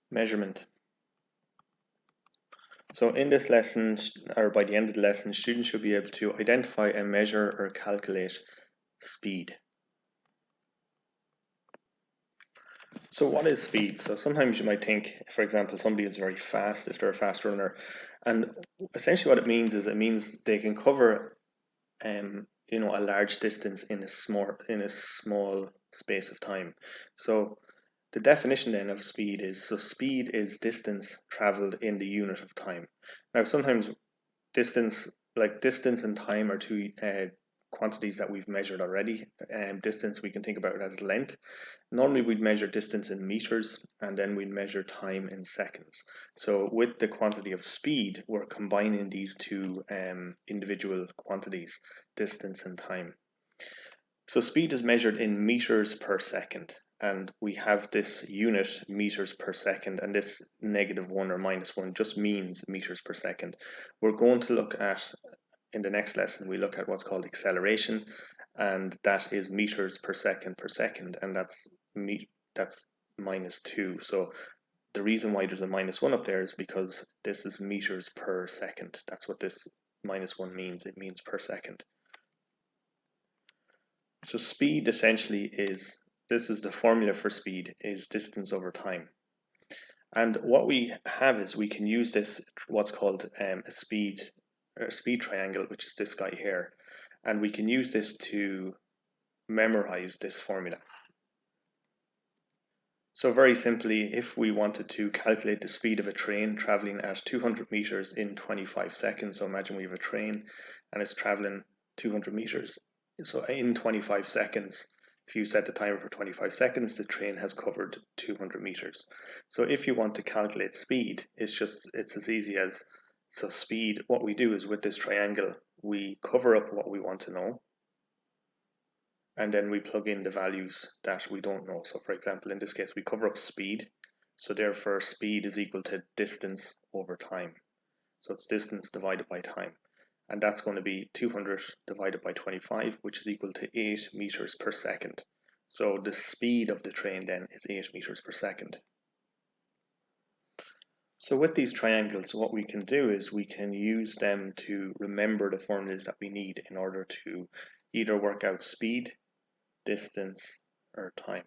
Measurement. So in this lesson, or by the end of the lesson, students should be able to identify and measure or calculate speed. So what is speed? So sometimes you might think, for example, somebody is very fast if they're a fast runner, and essentially what it means is they can cover a large distance in a small space of time. So the definition then of speed is distance traveled in the unit of time. Now sometimes distance and time are two quantities that we've measured already. Distance we can think about it as length. Normally we'd measure distance in meters and then we'd measure time in seconds. So with the quantity of speed, we're combining these two individual quantities, distance and time. So speed is measured in meters per second, and we have this unit meters per second, and this -1 or -1 just means meters per second. We're going to look at, in the next lesson, we look at what's called acceleration, and that is meters per second, and that's -2. So the reason why there's a -1 up there is because this is meters per second. That's what this -1 means. It means per second. So speed essentially this is the formula for speed, is distance over time. And what we have is we can use this, what's called a speed triangle, which is this guy here. And we can use this to memorize this formula. So very simply, if we wanted to calculate the speed of a train traveling at 200 meters in 25 seconds, so imagine we have a train and it's traveling 200 meters. So in 25 seconds, if you set the timer for 25 seconds, the train has covered 200 meters. So if you want to calculate speed, it's as easy as, so speed, what we do is with this triangle, we cover up what we want to know, and then we plug in the values that we don't know. So for example, in this case, we cover up speed. So therefore speed is equal to distance over time. So it's distance divided by time. And that's going to be 200 divided by 25, which is equal to 8 meters per second. So the speed of the train then is 8 meters per second. So with these triangles, what we can do is we can use them to remember the formulas that we need in order to either work out speed, distance, or time.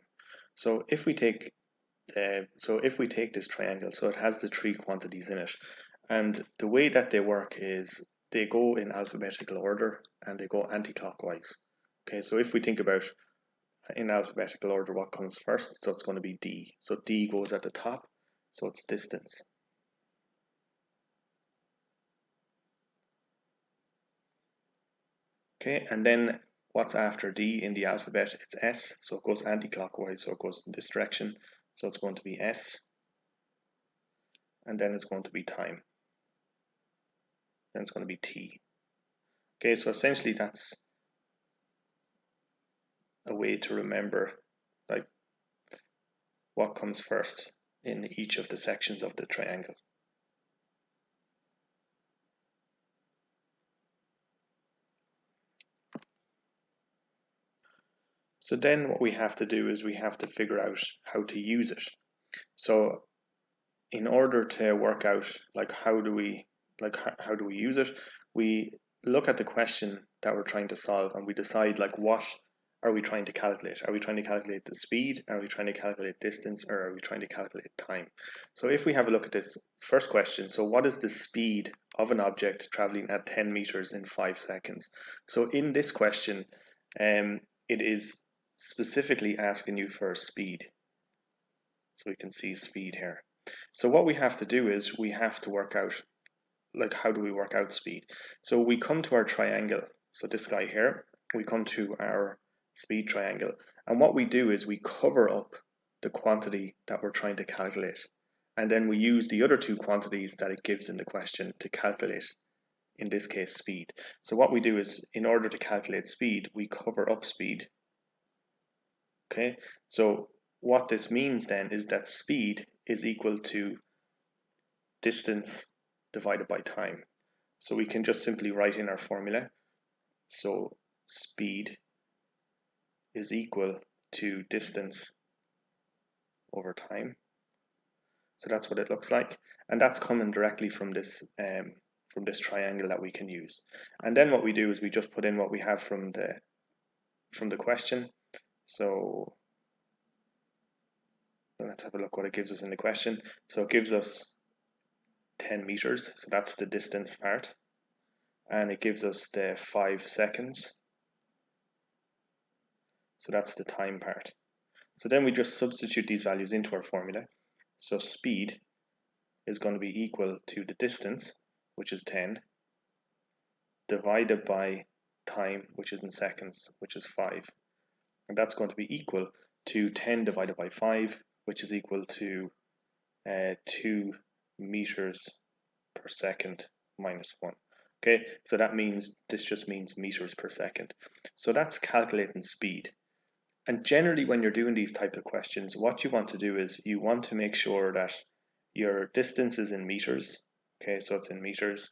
So if we take this triangle, so it has the three quantities in it, and the way that they work is they go in alphabetical order and they go anti-clockwise. Okay, so if we think about in alphabetical order what comes first, so it's going to be D. So D goes at the top, so it's distance. Okay, and then what's after D in the alphabet? It's S, so it goes anti-clockwise, so it goes in this direction. So it's going to be S, and then it's going to be time. Then it's going to be T. Okay, so essentially that's a way to remember like what comes first in each of the sections of the triangle. So then what we have to do is we have to figure out how to use it. So in order to work out like how do we use it, we look at the question that we're trying to solve and we decide like what are we trying to calculate? Are we trying to calculate the speed? Are we trying to calculate distance? Or are we trying to calculate time? So if we have a look at this first question, so what is the speed of an object traveling at 10 meters in 5 seconds? So in this question, it is specifically asking you for speed. So we can see speed here. So what we have to do is we have to work out, like how do we work out speed? So we come to our triangle. So this guy here, we come to our speed triangle. And what we do is we cover up the quantity that we're trying to calculate. And then we use the other two quantities that it gives in the question to calculate, in this case, speed. So what we do is, in order to calculate speed, we cover up speed. Okay, so what this means then is that speed is equal to distance divided by time. So we can just simply write in our formula. So speed is equal to distance over time. So that's what it looks like, and that's coming directly from this triangle that we can use. And then what we do is we just put in what we have from the question. So let's have a look what it gives us in the question. So it gives us 10 meters, so that's the distance part, and it gives us the 5 seconds, so that's the time part. So then we just substitute these values into our formula. So speed is going to be equal to the distance, which is 10, divided by time, which is in seconds, which is 5. And that's going to be equal to 10 divided by 5, which is equal to 2 meters per second minus 1. Okay, so this just means meters per second. So that's calculating speed. And generally when you're doing these type of questions, what you want to do is you want to make sure that your distance is in meters, okay, so it's in meters,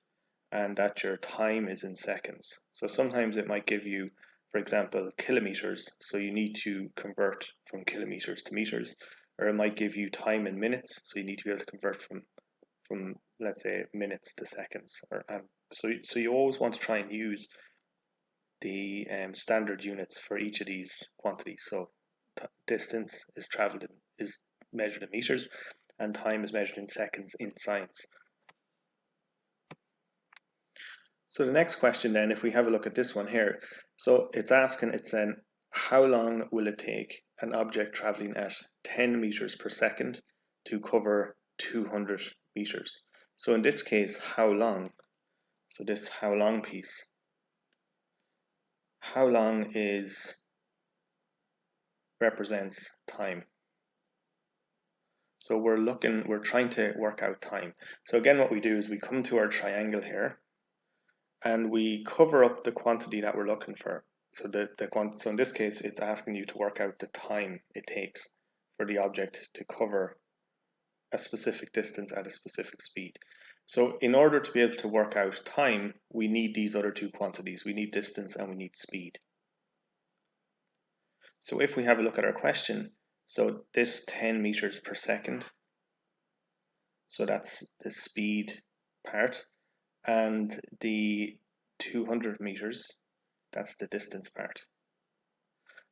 and that your time is in seconds. So sometimes it might give you, for example, kilometers, so you need to convert from kilometers to meters, or it might give you time in minutes, so you need to be able to convert from let's say minutes to seconds. So you always want to try and use the standard units for each of these quantities. So distance is measured in meters, and time is measured in seconds in science. So the next question then, if we have a look at this one here, so it's saying, how long will it take an object traveling at 10 meters per second to cover 200 meters? So in this case, how long? So this how long piece, how long represents time. So we're trying to work out time. So again, what we do is we come to our triangle here, and we cover up the quantity that we're looking for. So so in this case, it's asking you to work out the time it takes for the object to cover a specific distance at a specific speed. So in order to be able to work out time, we need these other two quantities. We need distance and we need speed. So if we have a look at our question, so this 10 meters per second, so that's the speed part, and the 200 meters, that's the distance part.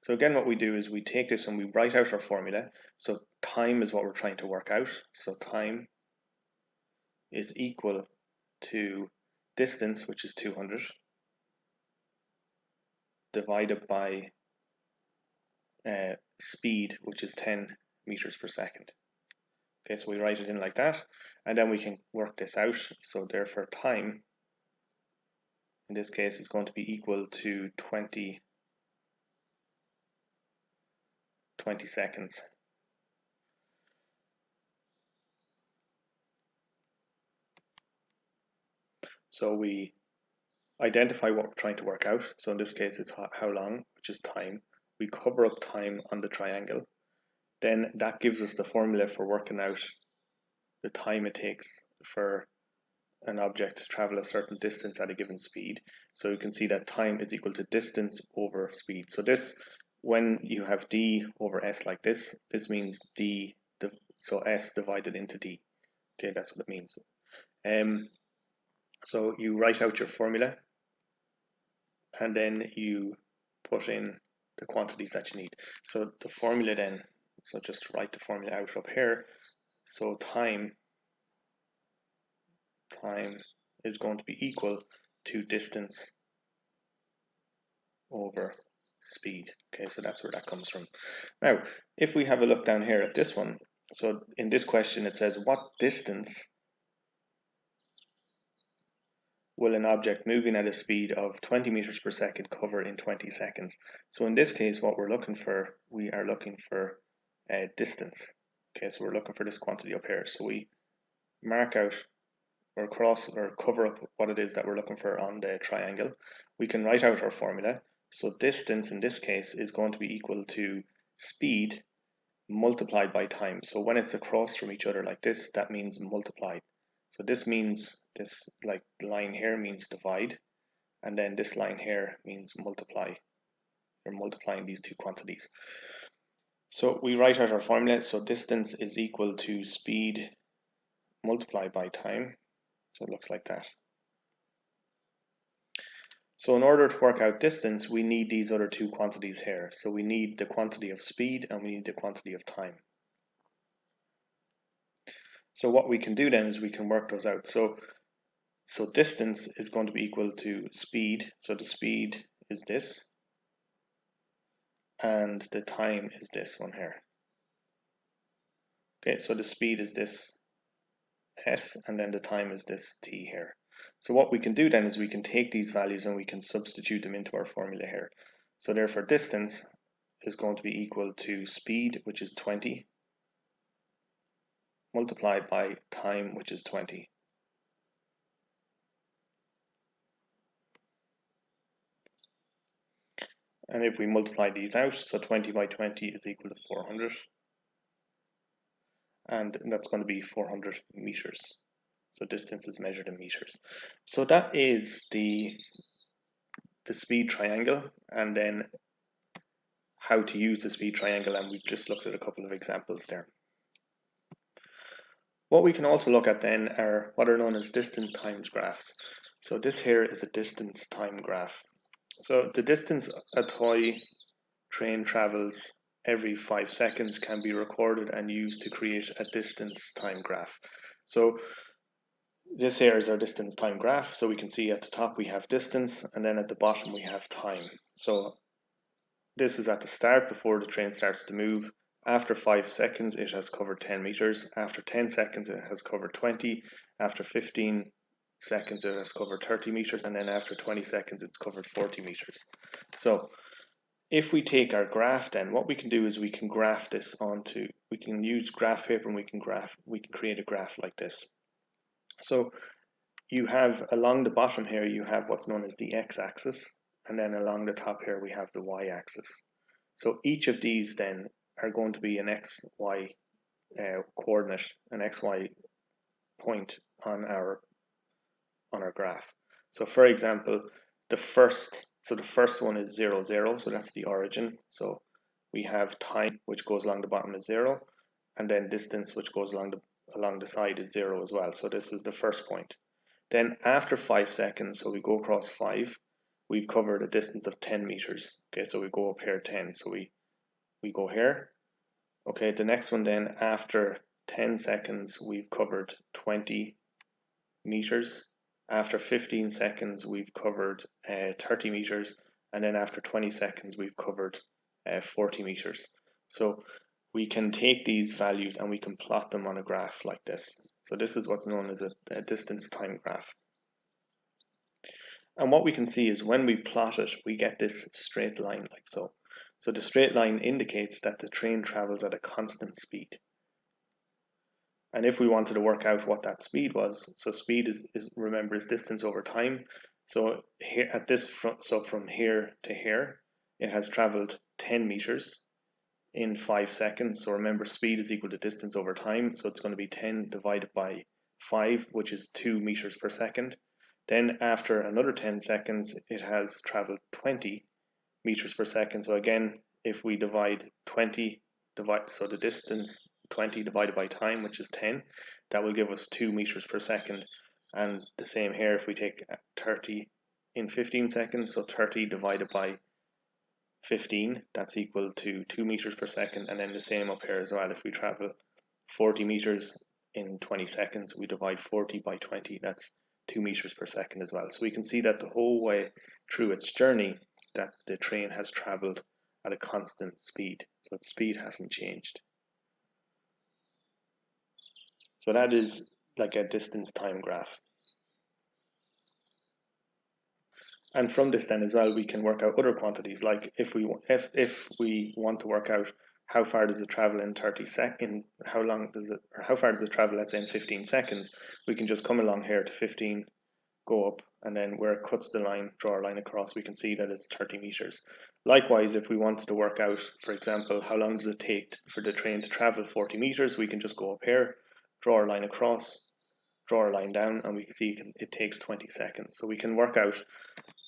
So again, what we do is we take this and we write out our formula. So time is what we're trying to work out. So time is equal to distance, which is 200, divided by speed, which is 10 meters per second. Okay, so we write it in like that, and then we can work this out. So therefore time, in this case, is going to be equal to 20 seconds. So we identify what we're trying to work out. So in this case, it's how long, which is time. We cover up time on the triangle. Then that gives us the formula for working out the time it takes for an object to travel a certain distance at a given speed. So you can see that time is equal to distance over speed. So this, when you have d over s like this means so s divided into d. Okay, that's what it means. So you write out your formula, and then you put in the quantities that you need. So the formula then, so just write the formula out up here. So time is going to be equal to distance over speed. Okay, so that's where that comes from. Now, if we have a look down here at this one, so in this question it says, what distance will an object moving at a speed of 20 meters per second cover in 20 seconds? So in this case, what we're looking for, we are looking for distance. Okay, so we're looking for this quantity up here. So we mark out or cross or cover up what it is that we're looking for on the triangle. We can write out our formula. So distance in this case is going to be equal to speed multiplied by time. So when it's across from each other like this, that means multiplied. So this means, this like line here means divide, and then this line here means multiply. You're multiplying these two quantities. So we write out our formula. So distance is equal to speed multiply by time. So it looks like that. So in order to work out distance, we need these other two quantities here. So we need the quantity of speed and we need the quantity of time. So what we can do then is we can work those out. So distance is going to be equal to speed. So the speed is this, and the time is this one here. Okay, so the speed is this s, and then the time is this t here. So what we can do then is we can take these values and we can substitute them into our formula here. So therefore distance is going to be equal to speed, which is 20, multiplied by time, which is 20. And if we multiply these out, so 20 by 20 is equal to 400. And that's going to be 400 meters. So distance is measured in meters. So that is the speed triangle, and then how to use the speed triangle, and we've just looked at a couple of examples there. What we can also look at then are what are known as distance times graphs. So this here is a distance time graph. So the distance a toy train travels every 5 seconds can be recorded and used to create a distance time graph. So this here is our distance time graph. So we can see at the top we have distance, and then at the bottom we have time. So this is at the start before the train starts to move. After 5 seconds, it has covered 10 meters. After 10 seconds, it has covered 20. After 15 seconds, it has covered 30 meters. And then after 20 seconds, it's covered 40 meters. So if we take our graph, then what we can do is we can graph this onto, we can use graph paper, and we can create a graph like this. So you have along the bottom here, you have what's known as the x-axis. And then along the top here, we have the y-axis. So each of these then are going to be an xy coordinate, an xy point on our graph. So for example, the first one is 0, 0, so that's the origin. So we have time, which goes along the bottom is 0, and then distance, which goes along the side is 0 as well. So this is the first point. Then after 5 seconds, so we go across 5, we've covered a distance of 10 meters. Okay, so we go up here 10, so we go here. Okay, the next one then, after 10 seconds, we've covered 20 meters. After 15 seconds, we've covered 30 meters. And then after 20 seconds, we've covered 40 meters. So we can take these values and we can plot them on a graph like this. So this is what's known as a distance time graph. And what we can see is when we plot it, we get this straight line like so. So the straight line indicates that the train travels at a constant speed. And if we wanted to work out what that speed was, so speed is remember is distance over time. So here at this front, so from here to here, it has traveled 10 meters in 5 seconds. So remember, speed is equal to distance over time. So it's going to be 10 divided by 5, which is 2 meters per second. Then after another 10 seconds, it has traveled 20 meters per second. So again, if we divide 20, so the distance 20 divided by time, which is 10, that will give us 2 meters per second. And the same here, if we take 30 in 15 seconds, so 30 divided by 15, that's equal to 2 meters per second. And then the same up here as well. If we travel 40 meters in 20 seconds, we divide 40 by 20, that's 2 meters per second as well. So we can see that the whole way through its journey that the train has traveled at a constant speed. So its speed hasn't changed. So that is like a distance time graph. And from this then as well, we can work out other quantities, like if we want to work out how far does it travel in 30 seconds, how far does it travel, let's say in 15 seconds, we can just come along here to 15, go up, and then where it cuts the line, draw a line across, we can see that it's 30 meters. Likewise, if we wanted to work out, for example, how long does it take for the train to travel 40 meters, we can just go up here, draw a line across, draw a line down, and we can see it takes 20 seconds. So we can work out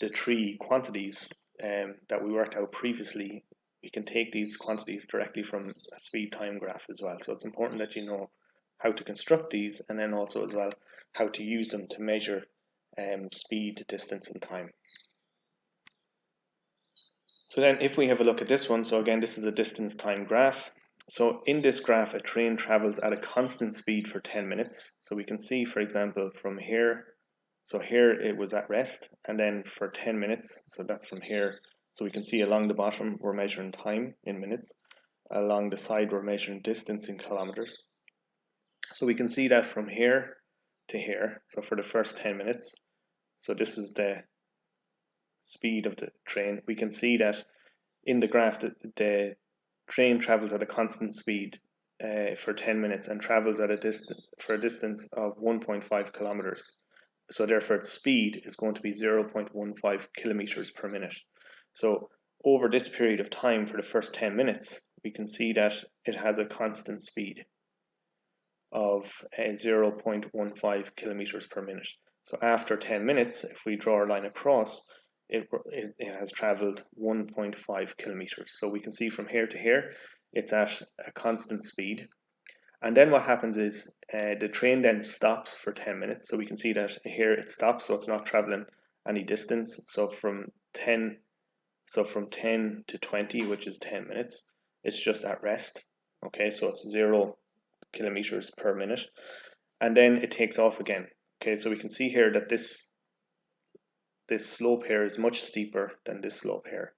the three quantities that we worked out previously. We can take these quantities directly from a speed time graph as well. So it's important that you know how to construct these, and then also as well how to use them to measure speed, distance, and time. So then if we have a look at this one, so again, this is a distance time graph. So in this graph, a train travels at a constant speed for 10 minutes. So we can see, for example, from here, so here it was at rest, and then for 10 minutes, so that's from here. So we can see along the bottom, we're measuring time in minutes. Along the side, we're measuring distance in kilometers. So we can see that from here to here, so for the first 10 minutes, so this is the speed of the train. We can see that in the graph that the train travels at a constant speed for 10 minutes and travels at a distance of 1.5 kilometers. So therefore its speed is going to be 0.15 kilometers per minute. So over this period of time for the first 10 minutes, we can see that it has a constant speed of 0.15 kilometers per minute. So after 10 minutes, if we draw a line across, it has traveled 1.5 kilometers. So we can see from here to here, it's at a constant speed. And then what happens is the train then stops for 10 minutes. So we can see that here it stops, so it's not traveling any distance. So from 10 to 20, which is 10 minutes, it's just at rest. Okay, so it's 0 kilometers per minute, and then it takes off again. Okay, so we can see here that this slope here is much steeper than this slope here.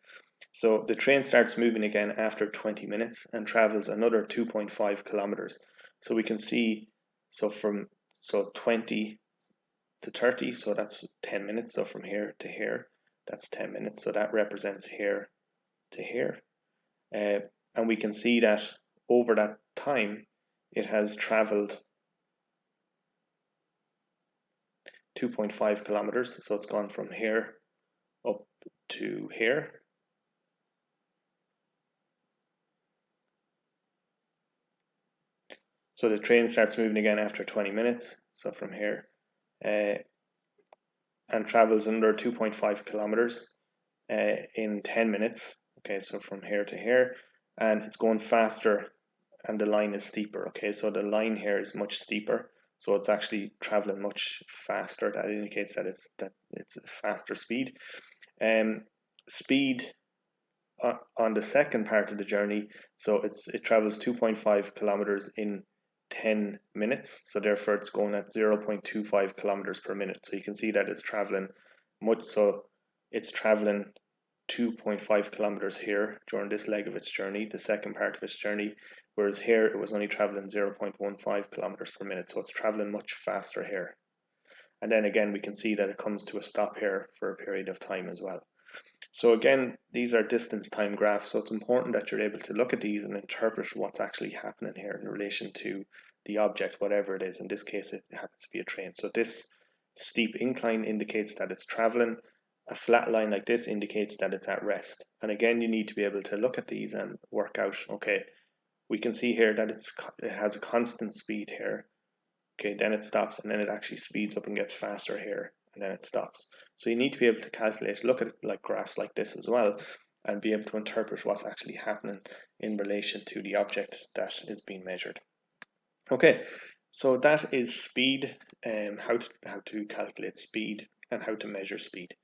So the train starts moving again after 20 minutes and travels another 2.5 kilometers. So we can see, so 20 to 30, so that's 10 minutes. So from here to here, that's 10 minutes. So that represents here to here. And we can see that over that time, it has traveled 2.5 kilometers. So it's gone from here up to here. So the train starts moving again after 20 minutes. So from here, and travels under 2.5 kilometers in 10 minutes. Okay, so from here to here, and it's going faster, and the line is steeper. Okay, so the line here is much steeper, so it's actually traveling much faster. That indicates that it's a faster speed. Speed on the second part of the journey, so it travels 2.5 kilometers in 10 minutes, so therefore it's going at 0.25 kilometers per minute. So you can see that it's traveling much, so it's traveling 2.5 kilometers here during this leg of its journey, the second part of its journey, whereas here it was only traveling 0.15 kilometers per minute, so it's traveling much faster here. And then again, we can see that it comes to a stop here for a period of time as well. So again, these are distance time graphs, so it's important that you're able to look at these and interpret what's actually happening here in relation to the object, whatever it is. In this case, it happens to be a train. So this steep incline indicates that it's traveling. A flat line like this indicates that it's at rest. And again, you need to be able to look at these and work out, okay, we can see here that it has a constant speed here. Okay, then it stops, and then it actually speeds up and gets faster here, and then it stops. So you need to be able to calculate, look at it like graphs like this as well, and be able to interpret what's actually happening in relation to the object that is being measured. Okay, so that is speed, how to calculate speed and how to measure speed.